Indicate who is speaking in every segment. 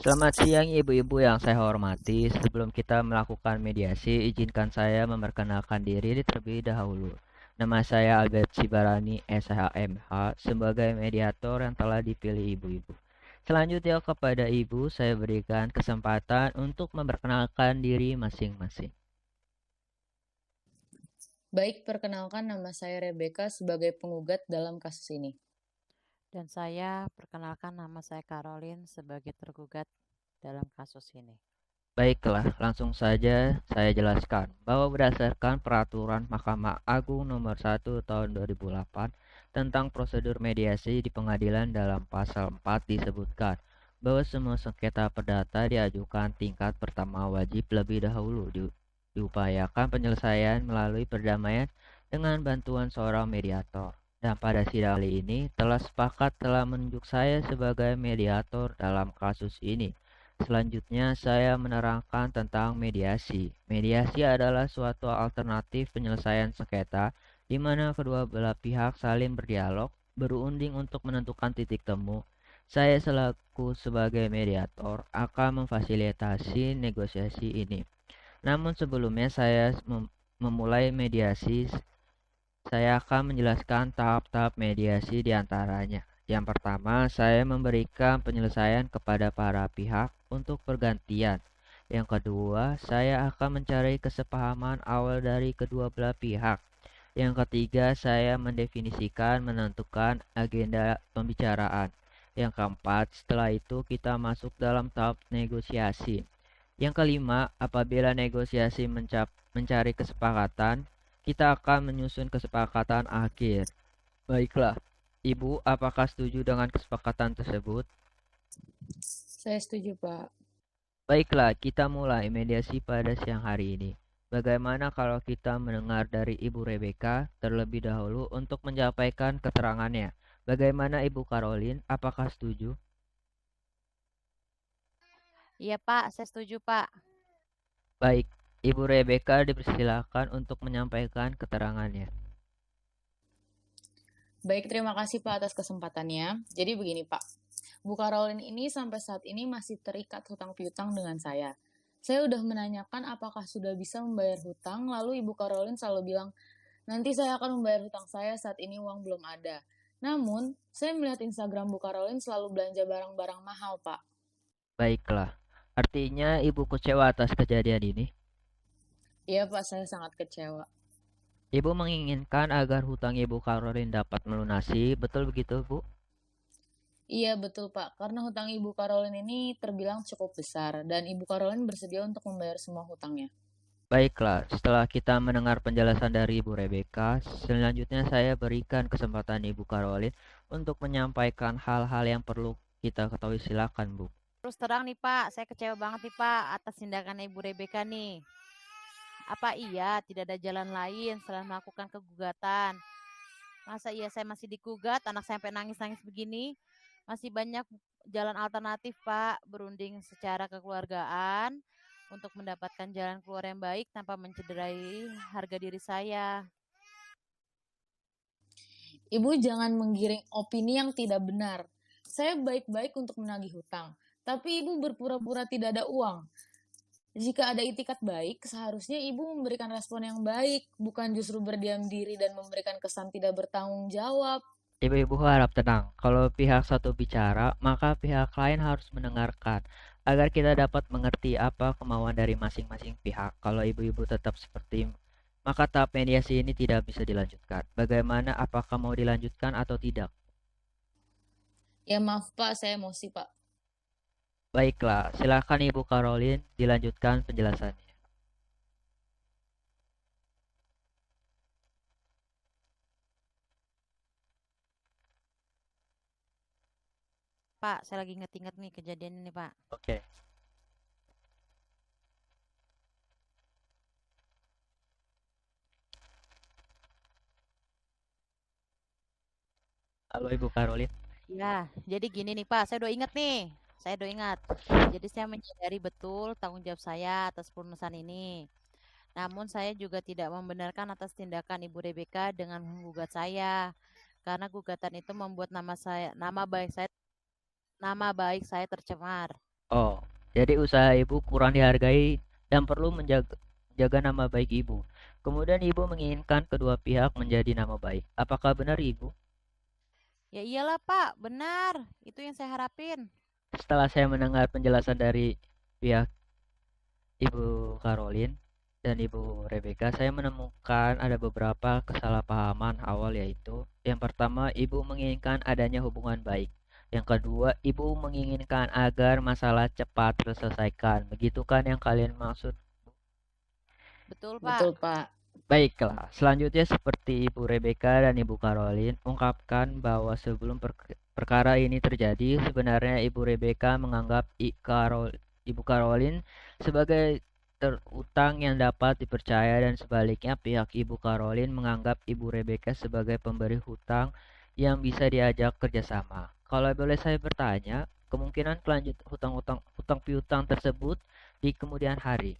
Speaker 1: Selamat siang ibu-ibu yang saya hormati. Sebelum kita melakukan mediasi, izinkan saya memperkenalkan diri terlebih dahulu. Nama saya Albert Sibarani, SHMH, sebagai mediator yang telah dipilih ibu-ibu. Selanjutnya kepada ibu, saya berikan kesempatan untuk memperkenalkan diri masing-masing.
Speaker 2: Baik, perkenalkan nama saya Rebecca sebagai penggugat dalam kasus ini.
Speaker 3: Dan saya perkenalkan nama saya Caroline sebagai tergugat dalam kasus ini.
Speaker 1: Baiklah, langsung saja saya jelaskan bahwa berdasarkan Peraturan Mahkamah Agung Nomor 1 Tahun 2008 tentang prosedur mediasi di pengadilan dalam pasal 4 disebutkan bahwa semua sengketa perdata diajukan tingkat pertama wajib lebih dahulu diupayakan penyelesaian melalui perdamaian dengan bantuan seorang mediator. Dan pada sidang kali ini telah menunjuk saya sebagai mediator dalam kasus ini. Selanjutnya, saya menerangkan tentang mediasi. Mediasi adalah suatu alternatif penyelesaian sengketa di mana kedua belah pihak saling berdialog, berunding untuk menentukan titik temu. Saya selaku sebagai mediator akan memfasilitasi negosiasi ini. Namun sebelumnya saya memulai mediasi, saya akan menjelaskan tahap-tahap mediasi di antaranya. Yang pertama, saya memberikan penyelesaian kepada para pihak untuk pergantian. Yang kedua, saya akan mencari kesepahaman awal dari kedua belah pihak. Yang ketiga, saya mendefinisikan menentukan agenda pembicaraan. Yang keempat, setelah itu kita masuk dalam tahap negosiasi. Yang kelima, apabila negosiasi mencari kesepakatan, kita akan menyusun kesepakatan akhir. Baiklah, Ibu, apakah setuju dengan kesepakatan tersebut?
Speaker 2: Saya setuju, Pak.
Speaker 1: Baiklah, kita mulai mediasi pada siang hari ini. Bagaimana kalau kita mendengar dari Ibu Rebecca terlebih dahulu untuk menyampaikan keterangannya? Bagaimana Ibu Caroline, apakah setuju?
Speaker 3: Iya Pak, saya setuju Pak.
Speaker 1: Baik, Ibu Rebecca dipersilakan untuk menyampaikan keterangannya.
Speaker 2: Baik, terima kasih Pak atas kesempatannya. Jadi begini Pak, Bu Caroline ini sampai saat ini masih terikat hutang piutang dengan saya. Saya udah menanyakan apakah sudah bisa membayar hutang, lalu Ibu Caroline selalu bilang, nanti saya akan membayar hutang saya saat ini uang belum ada. Namun, saya melihat Instagram Bu Caroline selalu belanja barang-barang mahal, Pak.
Speaker 1: Baiklah, artinya Ibu kecewa atas kejadian ini.
Speaker 2: Iya Pak, saya sangat kecewa.
Speaker 1: Ibu menginginkan agar hutang Ibu Caroline dapat melunasi, betul begitu, Bu?
Speaker 2: Iya betul Pak, karena hutang Ibu Caroline ini terbilang cukup besar dan Ibu Caroline bersedia untuk membayar semua hutangnya.
Speaker 1: Baiklah, setelah kita mendengar penjelasan dari Ibu Rebecca, selanjutnya saya berikan kesempatan Ibu Caroline untuk menyampaikan hal-hal yang perlu kita ketahui. Silakan, Bu.
Speaker 3: Terus terang nih Pak, saya kecewa banget nih Pak atas tindakan Ibu Rebecca nih. Apa iya tidak ada jalan lain setelah melakukan kegugatan? Masa iya saya masih digugat, anak saya sampai nangis-nangis begini? Masih banyak jalan alternatif Pak, berunding secara kekeluargaan untuk mendapatkan jalan keluar yang baik tanpa mencederai harga diri saya.
Speaker 2: Ibu jangan menggiring opini yang tidak benar. Saya baik-baik untuk menagih hutang, tapi Ibu berpura-pura tidak ada uang. Jika ada itikat baik, seharusnya Ibu memberikan respon yang baik, bukan justru berdiam diri dan memberikan kesan tidak bertanggung jawab.
Speaker 1: Ibu-ibu harap tenang. Kalau pihak satu bicara, maka pihak lain harus mendengarkan agar kita dapat mengerti apa kemauan dari masing-masing pihak. Kalau ibu-ibu tetap seperti maka tahap mediasi ini tidak bisa dilanjutkan. Bagaimana, apakah mau dilanjutkan atau tidak?
Speaker 2: Ya maaf Pak, saya emosi Pak.
Speaker 1: Baiklah, silakan Ibu Caroline dilanjutkan penjelasannya.
Speaker 3: Pak, saya lagi inget-inget nih kejadian ini Pak.
Speaker 1: Oke. Halo Ibu Caroline.
Speaker 3: Ya, jadi gini nih Pak, saya udah ingat nih. Saya udah ingat. Jadi saya menyadari betul tanggung jawab saya atas perusahaan ini. Namun saya juga tidak membenarkan atas tindakan Ibu Rebecca dengan menggugat saya. Karena gugatan itu membuat nama baik saya tercemar.
Speaker 1: Oh, jadi usaha ibu kurang dihargai dan perlu menjaga nama baik ibu. Kemudian ibu menginginkan kedua pihak menjadi nama baik. Apakah benar ibu?
Speaker 3: Ya iyalah Pak, benar. Itu yang saya harapin.
Speaker 1: Setelah saya mendengar penjelasan dari pihak Ibu Caroline dan Ibu Rebecca, saya menemukan ada beberapa kesalahpahaman awal, yaitu yang pertama, ibu menginginkan adanya hubungan baik. Yang kedua, ibu menginginkan agar masalah cepat terselesaikan. Begitu kan yang kalian maksud?
Speaker 3: Betul Pak.
Speaker 2: Betul, Pak.
Speaker 1: Baiklah, selanjutnya seperti Ibu Rebecca dan Ibu Caroline ungkapkan bahwa sebelum perkara ini terjadi, sebenarnya Ibu Rebecca menganggap Ibu Caroline sebagai terutang yang dapat dipercaya, dan sebaliknya pihak Ibu Caroline menganggap Ibu Rebecca sebagai pemberi hutang yang bisa diajak kerjasama. Kalau boleh saya bertanya, kemungkinan kelanjut hutang piutang tersebut di kemudian hari.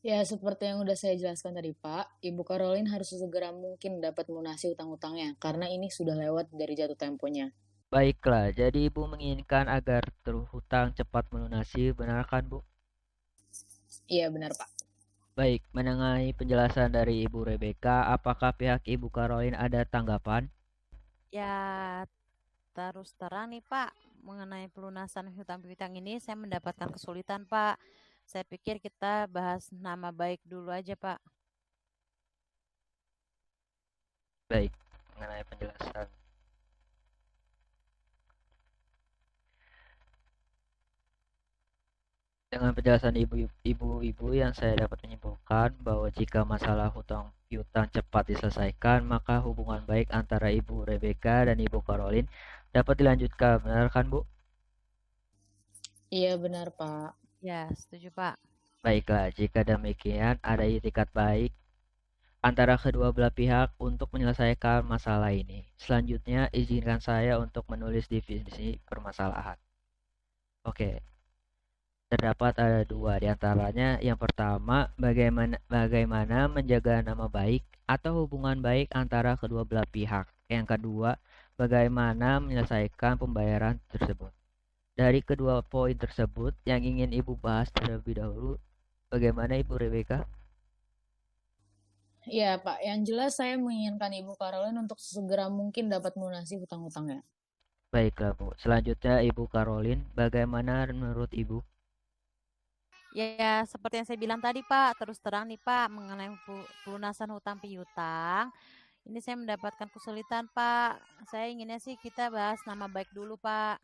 Speaker 2: Ya, seperti yang udah saya jelaskan tadi, Pak, Ibu Caroline harus sesegera mungkin dapat melunasi utang-utangnya, karena ini sudah lewat dari jatuh temponya.
Speaker 1: Baiklah, jadi Ibu menginginkan agar terhutang cepat melunasi, benar kan, Bu?
Speaker 2: Iya, benar, Pak.
Speaker 1: Baik, mengenai penjelasan dari Ibu Rebecca, apakah pihak Ibu Caroline ada tanggapan?
Speaker 3: Ya terus terang nih Pak, mengenai pelunasan hutang piutang ini saya mendapatkan kesulitan Pak. Saya pikir kita bahas nama baik dulu aja Pak.
Speaker 1: Baik, mengenai penjelasan. Dengan penjelasan ibu-ibu yang saya dapat menyimpulkan bahwa jika masalah hutang piutang cepat diselesaikan, maka hubungan baik antara Ibu Rebecca dan Ibu Caroline dapat dilanjutkan, benar kan, Bu?
Speaker 2: Iya, benar, Pak.
Speaker 3: Ya, setuju Pak.
Speaker 1: Baiklah, jika demikian ada itikat baik antara kedua belah pihak untuk menyelesaikan masalah ini. Selanjutnya, izinkan saya untuk menulis definisi permasalahan. Oke, terdapat ada dua di antaranya. Yang pertama, bagaimana menjaga nama baik atau hubungan baik antara kedua belah pihak. Yang kedua, bagaimana menyelesaikan pembayaran tersebut. Dari kedua poin tersebut, yang ingin Ibu bahas terlebih dahulu, bagaimana Ibu Rebecca?
Speaker 2: Iya, Pak. Yang jelas saya menginginkan Ibu Caroline untuk sesegera mungkin dapat melunasi hutang-hutangnya.
Speaker 1: Baiklah, Bu. Selanjutnya, Ibu Caroline, bagaimana menurut Ibu?
Speaker 3: Ya, seperti yang saya bilang tadi Pak, terus terang nih Pak, mengenai pelunasan hutang piutang, ini saya mendapatkan kesulitan Pak. Saya inginnya sih kita bahas nama baik dulu Pak.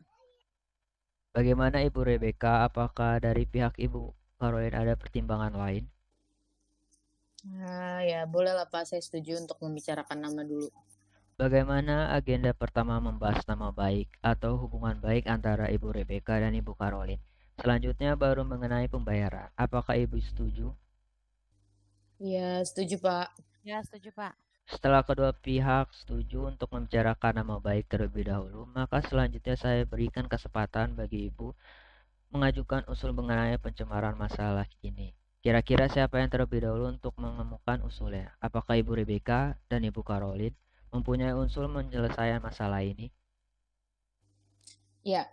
Speaker 1: Bagaimana Ibu Rebecca? Apakah dari pihak Ibu Caroline ada pertimbangan lain?
Speaker 2: Nah, ya bolehlah Pak, saya setuju untuk membicarakan nama dulu.
Speaker 1: Bagaimana agenda pertama membahas nama baik atau hubungan baik antara Ibu Rebecca dan Ibu Caroline? Selanjutnya baru mengenai pembayaran. Apakah Ibu setuju?
Speaker 2: Iya, setuju Pak.
Speaker 3: Ya, setuju Pak.
Speaker 1: Setelah kedua pihak setuju untuk membicarakan nama baik terlebih dahulu, maka selanjutnya saya berikan kesempatan bagi Ibu mengajukan usul mengenai pencemaran masalah ini. Kira-kira siapa yang terlebih dahulu untuk menemukan usulnya? Apakah Ibu Rebecca dan Ibu Caroline mempunyai usul menyelesaikan masalah ini?
Speaker 2: Ya,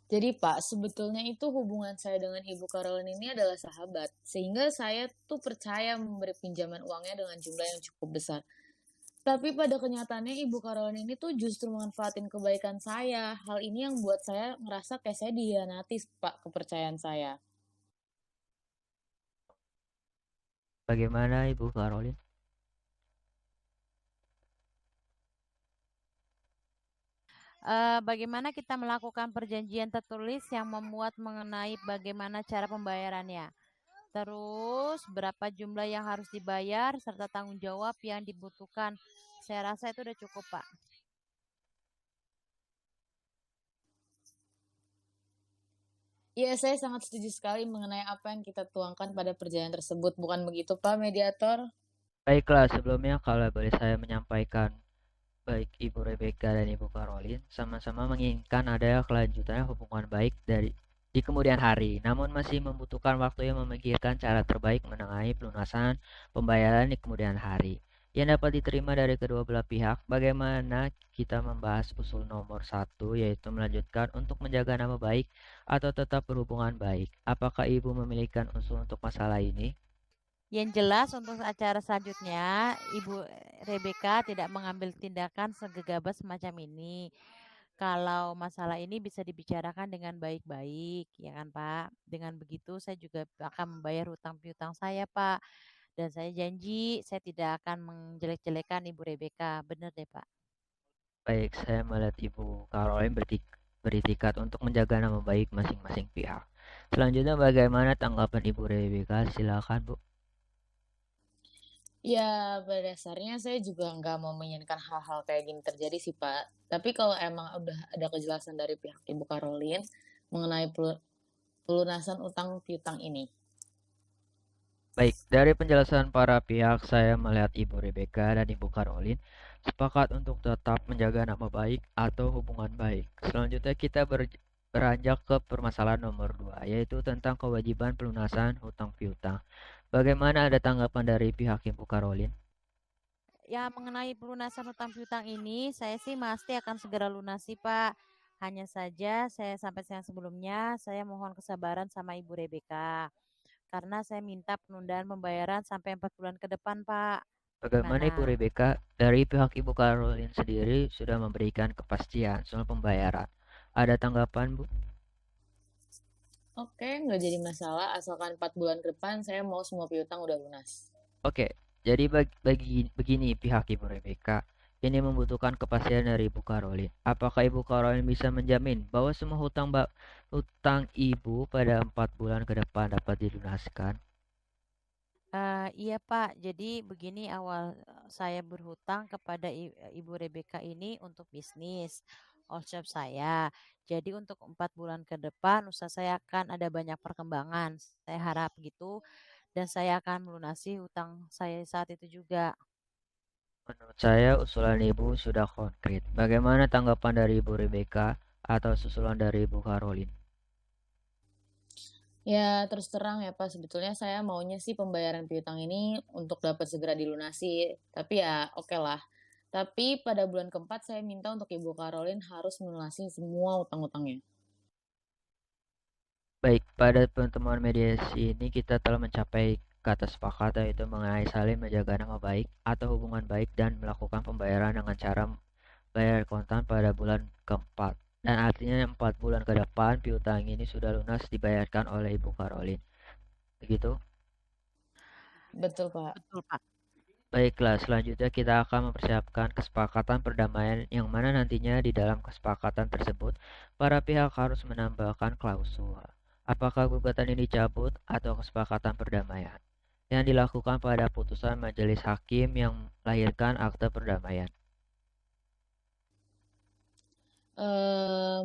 Speaker 2: jadi Pak, sebetulnya itu hubungan saya dengan Ibu Caroline ini adalah sahabat. Sehingga saya tuh percaya memberi pinjaman uangnya dengan jumlah yang cukup besar. Tapi pada kenyataannya Ibu Caroline ini tuh justru memanfaatin kebaikan saya. Hal ini yang buat saya ngerasa kayak saya dihianati, Pak, kepercayaan saya.
Speaker 1: Bagaimana Ibu Caroline?
Speaker 3: Bagaimana kita melakukan perjanjian tertulis yang memuat mengenai bagaimana cara pembayarannya. Terus berapa jumlah yang harus dibayar serta tanggung jawab yang dibutuhkan. Saya rasa itu udah cukup, Pak.
Speaker 2: Iya, saya sangat setuju sekali mengenai apa yang kita tuangkan pada perjanjian tersebut. Bukan begitu, Pak Mediator?
Speaker 1: Baiklah, sebelumnya kalau boleh saya menyampaikan, baik Ibu Rebecca dan Ibu Caroline sama-sama menginginkan adanya kelanjutan hubungan baik di kemudian hari, namun masih membutuhkan waktu yang memikirkan cara terbaik menengahi pelunasan pembayaran di kemudian hari. yang dapat diterima dari kedua belah pihak. Bagaimana kita membahas usul nomor 1, yaitu melanjutkan untuk menjaga nama baik atau tetap berhubungan baik. Apakah Ibu memiliki usul untuk masalah ini?
Speaker 3: Yang jelas untuk acara selanjutnya, Ibu Rebecca tidak mengambil tindakan segegabah semacam ini. Kalau masalah ini bisa dibicarakan dengan baik-baik, ya kan Pak? Dengan begitu saya juga akan membayar hutang piutang saya, Pak. Dan saya janji saya tidak akan menjelek-jelekan Ibu Rebecca. Benar deh, Pak.
Speaker 1: Baik, saya melihat Ibu Caroline beritikat untuk menjaga nama baik masing-masing pihak. Selanjutnya bagaimana tanggapan Ibu Rebecca? Silakan Bu.
Speaker 2: Ya, pada dasarnya saya juga nggak mau menginginkan hal-hal kayak gini terjadi sih, Pak. Tapi kalau emang udah ada kejelasan dari pihak Ibu Caroline mengenai pelunasan utang piutang ini.
Speaker 1: Baik, dari penjelasan para pihak, saya melihat Ibu Rebecca dan Ibu Caroline sepakat untuk tetap menjaga nama baik atau hubungan baik. Selanjutnya kita beranjak ke permasalahan nomor 2, yaitu tentang kewajiban pelunasan hutang piutang. Bagaimana ada tanggapan dari pihak Ibu Caroline?
Speaker 3: Ya, mengenai pelunasan hutang piutang ini, saya sih pasti akan segera lunasi, Pak. Hanya saja saya sampai yang sebelumnya, saya mohon kesabaran sama Ibu Rebecca. Karena saya minta penundaan pembayaran sampai 4 bulan ke depan, Pak.
Speaker 1: Bagaimana Ibu
Speaker 3: Gimana?
Speaker 1: Rebecca, dari pihak Ibu Caroline sendiri sudah memberikan kepastian soal pembayaran. Ada tanggapan Bu?
Speaker 2: Oke, nggak jadi masalah, asalkan 4 bulan ke depan saya mau semua piutang udah lunas.
Speaker 1: Oke, jadi begini pihak Ibu Rebecca. Ini membutuhkan kepastian dari Ibu Caroline. Apakah Ibu Caroline bisa menjamin bahwa semua hutang Ibu pada 4 bulan ke depan dapat dilunaskan?
Speaker 3: Iya Pak, jadi begini awal saya berhutang kepada Ibu Rebecca ini untuk bisnis all shop saya. Jadi untuk 4 bulan ke depan usaha saya akan ada banyak perkembangan. Saya harap gitu dan saya akan melunasi hutang saya saat itu juga.
Speaker 1: Menurut saya usulan Ibu sudah konkret. Bagaimana tanggapan dari Ibu Rebecca atau susulan dari Ibu Caroline?
Speaker 2: Ya, terus terang ya Pak, sebetulnya saya maunya sih pembayaran piutang ini untuk dapat segera dilunasi. Tapi ya oke lah. Tapi pada bulan keempat saya minta untuk Ibu Caroline harus melunasi semua utang-utangnya.
Speaker 1: Baik, pada pertemuan mediasi ini kita telah mencapai kata sepakat yaitu mengenai saling menjaga nama baik atau hubungan baik dan melakukan pembayaran dengan cara bayar kontan pada bulan keempat. Dan artinya 4 bulan ke depan piutang ini sudah lunas dibayarkan oleh Ibu Caroline. Begitu?
Speaker 2: Betul, Pak.
Speaker 3: Betul Pak.
Speaker 1: Baiklah, selanjutnya kita akan mempersiapkan kesepakatan perdamaian yang mana nantinya di dalam kesepakatan tersebut para pihak harus menambahkan klausul. Apakah gugatan ini dicabut atau kesepakatan perdamaian yang dilakukan pada putusan majelis hakim yang melahirkan akte perdamaian.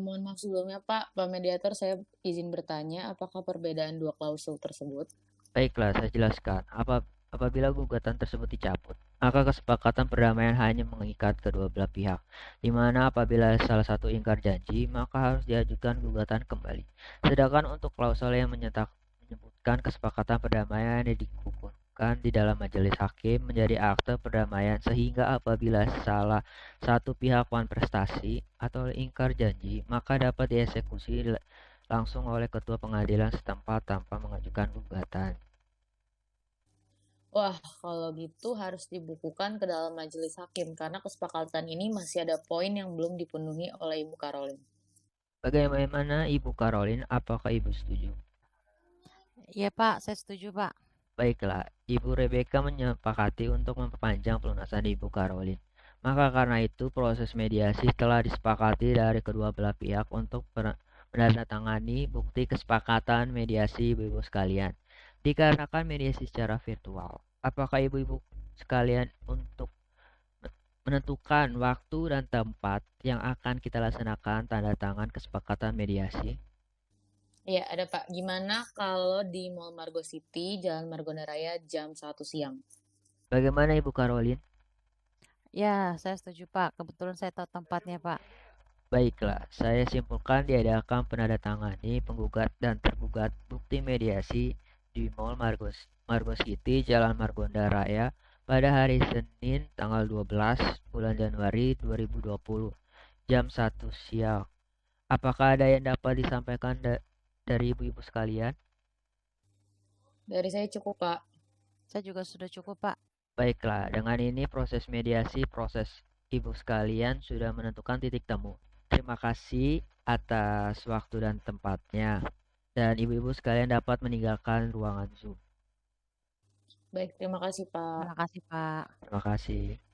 Speaker 2: Mohon maaf sebelumnya Pak, Pak Mediator saya izin bertanya, apakah perbedaan dua klausul tersebut?
Speaker 1: Baiklah, saya jelaskan. Apabila gugatan tersebut dicabut, maka kesepakatan perdamaian hanya mengikat kedua belah pihak, di mana apabila salah satu ingkar janji, maka harus diajukan gugatan kembali. Sedangkan untuk klausul yang menyebutkan kesepakatan perdamaian yang dikukuhkan di dalam majelis hakim menjadi akte perdamaian sehingga apabila salah satu pihak prestasi atau ingkar janji, maka dapat dieksekusi langsung oleh ketua pengadilan setempat tanpa mengajukan gugatan.
Speaker 2: Wah, kalau gitu harus dibukukan ke dalam majelis hakim karena kesepakatan ini masih ada poin yang belum dipenuhi oleh Ibu Caroline.
Speaker 1: Bagaimana Ibu Caroline? Apakah Ibu setuju?
Speaker 3: Iya Pak, saya setuju Pak.
Speaker 1: Baiklah, Ibu Rebecca menyepakati untuk memperpanjang pelunasan Ibu Caroline. Maka karena itu proses mediasi telah disepakati dari kedua belah pihak untuk menandatangani bukti kesepakatan mediasi ibu-ibu sekalian. Dikarenakan mediasi secara virtual, apakah ibu-ibu sekalian untuk menentukan waktu dan tempat yang akan kita laksanakan tanda tangan kesepakatan mediasi?
Speaker 2: Iya, ada Pak. Gimana kalau di Mall Margo City, Jalan Margonda Raya jam 1 siang?
Speaker 1: Bagaimana Ibu Caroline?
Speaker 3: Ya, saya setuju Pak. Kebetulan saya tahu tempatnya Pak.
Speaker 1: Baiklah, saya simpulkan diadakan penandatangani penggugat dan tergugat bukti mediasi di Mall Margo City, Jalan Margonda Raya pada hari Senin tanggal 12 bulan Januari 2020 jam 1 siang. Apakah ada yang dapat disampaikan dari ibu-ibu sekalian?
Speaker 2: Dari saya cukup, Pak.
Speaker 3: Saya juga sudah cukup, Pak.
Speaker 1: Baiklah, dengan ini proses mediasi proses ibu sekalian sudah menentukan titik temu. Terima kasih atas waktu dan tempatnya. Dan ibu-ibu sekalian dapat meninggalkan ruangan Zoom.
Speaker 2: Baik, terima kasih, Pak.
Speaker 3: Terima kasih, Pak.
Speaker 1: Terima kasih.